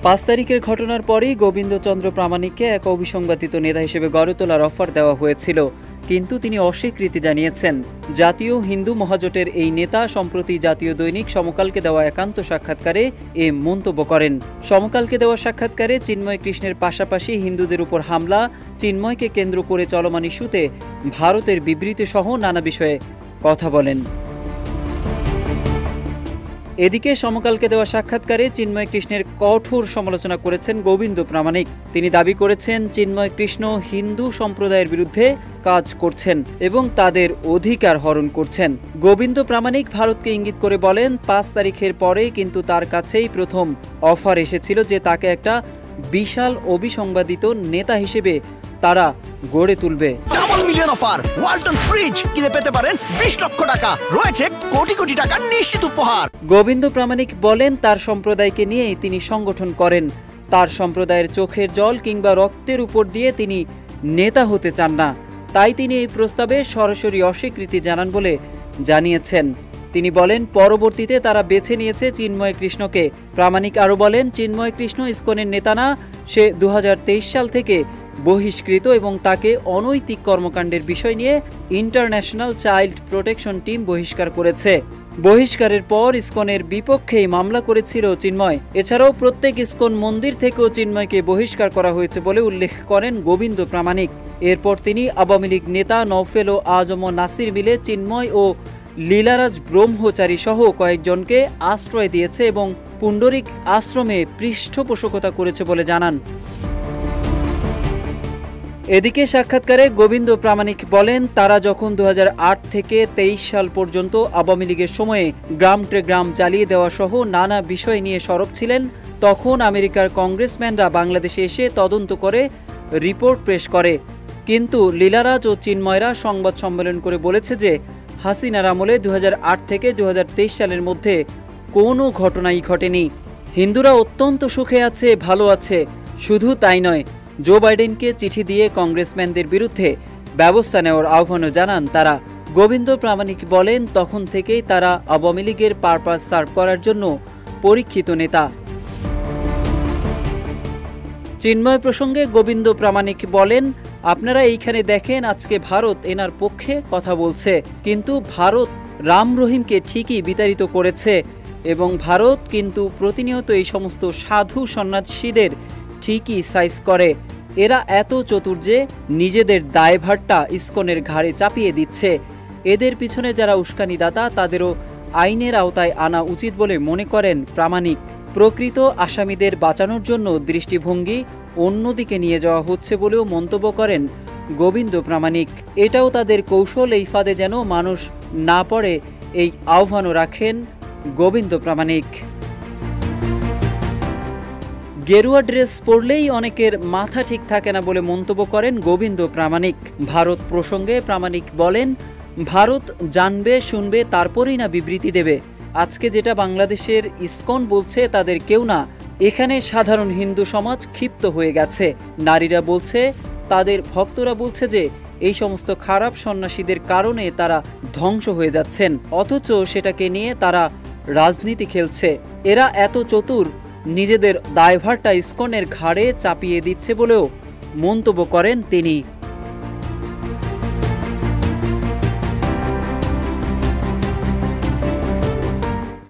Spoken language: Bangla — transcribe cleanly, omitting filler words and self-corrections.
5 তারিখের ঘটনার পরেই গোবিন্দচন্দ্র প্রামাণিককে এক অবিসংবাদিত নেতা হিসেবে গড়ে তোলার অফার দেওয়া হয়েছিল, কিন্তু তিনি অস্বীকৃতি জানিয়েছেন। জাতীয় হিন্দু মহাজোটের এই নেতা সম্প্রতি জাতীয় দৈনিক সমকালকে দেওয়া একান্ত সাক্ষাৎকারে এ মন্তব্য করেন। সমকালকে দেওয়া সাক্ষাৎকারে চিন্ময় কৃষ্ণের পাশাপাশি হিন্দুদের উপর হামলা, চিন্ময়কে কেন্দ্র করে চলমান ইস্যুতে ভারতের বিবৃতি সহ নানা বিষয়ে কথা বলেন। এদিকে সমকালকে দেওয়া সাক্ষাৎকারে চিন্ময় কৃষ্ণের কঠোর সমালোচনা করেছেন গোবিন্দ প্রামাণিক। তিনি দাবি করেছেন চিন্ময় কৃষ্ণ হিন্দু সম্প্রদায়ের বিরুদ্ধে কাজ করছেন এবং তাদের অধিকার হরণ করছেন। গোবিন্দ প্রামাণিক ভারতকে ইঙ্গিত করে বলেন, 5 তারিখের পরে কিন্তু তার কাছেই প্রথম অফার এসেছিল যে তাকে একটা বিশাল অবিসংবাদিত নেতা হিসেবে তারা গড়ে তুলবে। Double million offer, Walton fridge কিনে পেতে পারেন 20 লক্ষ টাকা, রয়েছে কোটি কোটি টাকার নিশ্চিত উপহার। গোবিন্দ প্রামাণিক বলেন, তার সম্প্রদায়কে নিয়েই তিনি সংগঠন করেন। তার সম্প্রদায়ের চোখের জল কিংবা রক্তের উপর দিয়ে তিনি নেতা হতে চান না, তাই তিনি এই প্রস্তাবে সরাসরি অস্বীকৃতি জানান বলে জানিয়েছেন। তিনি বলেন, পরবর্তীতে তারা বেছে নিয়েছে চিন্ময় কৃষ্ণকে। প্রামাণিক আরও বলেন, চিন্ময় কৃষ্ণ ইসকনের নেতা না, সে 2023 সাল থেকে বহিষ্কৃত এবং তাকে অনৈতিক কর্মকাণ্ডের বিষয় নিয়ে ইন্টারন্যাশনাল চাইল্ড প্রোটেকশন টিম বহিষ্কার করেছে। বহিষ্কারের পর ইসকনের বিপক্ষেই মামলা করেছিল চিন্ময়। এছাড়াও প্রত্যেক ইসকন মন্দির থেকেও চিন্ময়কে বহিষ্কার করা হয়েছে বলে উল্লেখ করেন গোবিন্দ প্রামাণিক। এরপর তিনি আওয়ামী লীগ নেতা নওফেল ও আজম নাসির মিলে চিন্ময় ও লীলারাজ ব্রহ্মচারী সহ কয়েকজনকে আশ্রয় দিয়েছে এবং পুণ্ডরিক আশ্রমে পৃষ্ঠপোষকতা করেছে বলে জানান। এদিকে সাক্ষাৎকারে গোবিন্দ প্রামাণিক বলেন, তারা যখন 2008 থেকে 23 সাল পর্যন্ত আওয়ামী লীগের সময়ে গ্রামটে গ্রাম জ্বালিয়ে দেওয়া সহ নানা বিষয় নিয়ে সরব ছিলেন, তখন আমেরিকার কংগ্রেসম্যানরা বাংলাদেশে এসে তদন্ত করে রিপোর্ট পেশ করে। কিন্তু লীলারাজ ও চিন্ময়রা সংবাদ সম্মেলন করে বলেছে যে হাসিনার আমলে 2008 থেকে 2023 সালের মধ্যে কোনো ঘটনাই ঘটেনি। হিন্দুরা অত্যন্ত সুখে আছে, ভালো আছে। শুধু তাই নয়, জো বাইডেনকে চিঠি দিয়ে কংগ্রেসম্যানদের বিরুদ্ধে ব্যবস্থা নেওয়ার আহ্বানও জানান তারা। গোবিন্দ প্রামাণিক বলেন, তখন থেকেই তারা আওয়ামী লীগের পারপাস সার্ভ করার জন্য পরীক্ষিত নেতা। চিন্ময় প্রসঙ্গে গোবিন্দ প্রামাণিক বলেন, আপনারা এইখানে দেখেন আজকে ভারত এনার পক্ষে কথা বলছে, কিন্তু ভারত রাম রহিমকে ঠিকই বিতাড়িত করেছে এবং ভারত কিন্তু প্রতিনিয়ত এই সমস্ত সাধু সন্ন্যাসীদের ঠিকই সাইজ করে। এরা এত চতুর যে নিজেদের দায়ভারটা ইসকনের ঘাড়ে চাপিয়ে দিচ্ছে। এদের পিছনে যারা উস্কানিদাতা তাদেরও আইনের আওতায় আনা উচিত বলে মনে করেন প্রামাণিক। প্রকৃত আসামিদের বাঁচানোর জন্য দৃষ্টিভঙ্গি অন্যদিকে নিয়ে যাওয়া হচ্ছে বলেও মন্তব্য করেন গোবিন্দ প্রামাণিক। এটাও তাদের কৌশল, এই ফাঁদে যেন মানুষ না পড়ে এই আহ্বানও রাখেন গোবিন্দ প্রামাণিক। গেরুয়া ড্রেস পরলেই অনেকের মাথা ঠিক থাকে না বলে মন্তব্য করেন গোবিন্দ প্রামাণিক। ভারত প্রসঙ্গে প্রামাণিক বলেন, ভারত জানবে শুনবে তারপরেই না বিবৃতি দেবে। আজকে যেটা বাংলাদেশের ইসকন বলছে তাদের কেউ না, এখানে সাধারণ হিন্দু সমাজ ক্ষিপ্ত হয়ে গেছে। নারীরা বলছে, তাদের ভক্তরা বলছে যে এই সমস্ত খারাপ সন্ন্যাসীদের কারণে তারা ধ্বংস হয়ে যাচ্ছেন, অথচ সেটাকে নিয়ে তারা রাজনীতি খেলছে। এরা এত চতুর, নিজেদের দায়ভারটা ইসকনের ঘাড়ে চাপিয়ে দিচ্ছে বলেও মন্তব্য করেন তিনি।